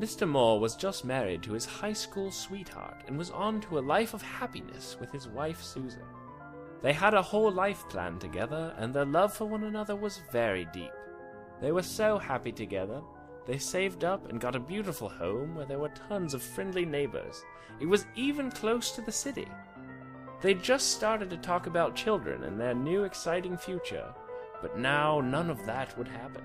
Mr. Moore was just married to his high school sweetheart and was on to a life of happiness with his wife Susan. They had a whole life planned together, and their love for one another was very deep. They were so happy together, they saved up and got a beautiful home where there were tons of friendly neighbors. It was even close to the city. They just started to talk about children and their new exciting future, but now none of that would happen.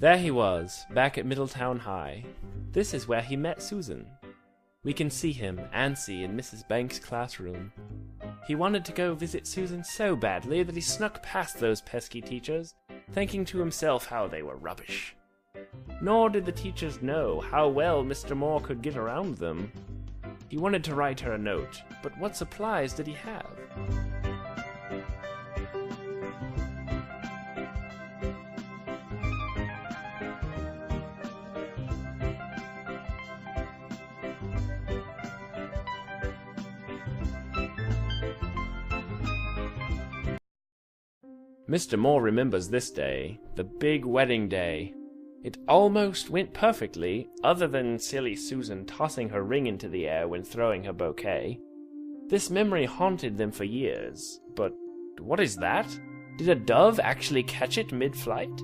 There he was, back at Middletown High. This is where he met Susan. We can see him, Ancy, in Mrs. Banks' classroom. He wanted to go visit Susan so badly that he snuck past those pesky teachers, thinking to himself how they were rubbish. Nor did the teachers know how well Mr. Moore could get around them. He wanted to write her a note, but what supplies did he have? Mr. Moore remembers this day, the big wedding day. It almost went perfectly, other than silly Susan tossing her ring into the air when throwing her bouquet. This memory haunted them for years, but what is that? Did a dove actually catch it mid-flight?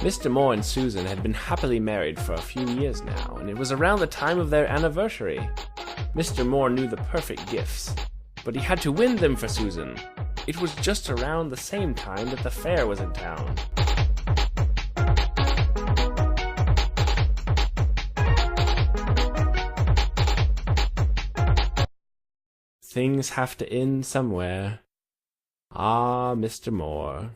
Mr. Moore and Susan had been happily married for a few years now, and it was around the time of their anniversary. Mr. Moore knew the perfect gifts, but he had to win them for Susan. It was just around the same time that the fair was in town. Things have to end somewhere. Ah, Mr. Moore.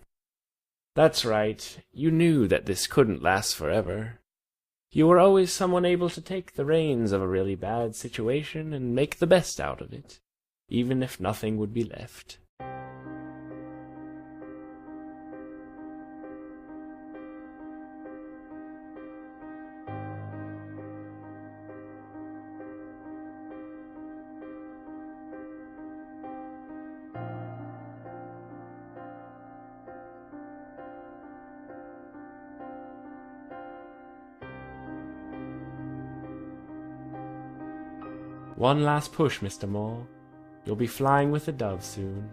That's right, you knew that this couldn't last forever. You were always someone able to take the reins of a really bad situation and make the best out of it, even if nothing would be left. One last push, Mr. Moore. You'll be flying with the dove soon.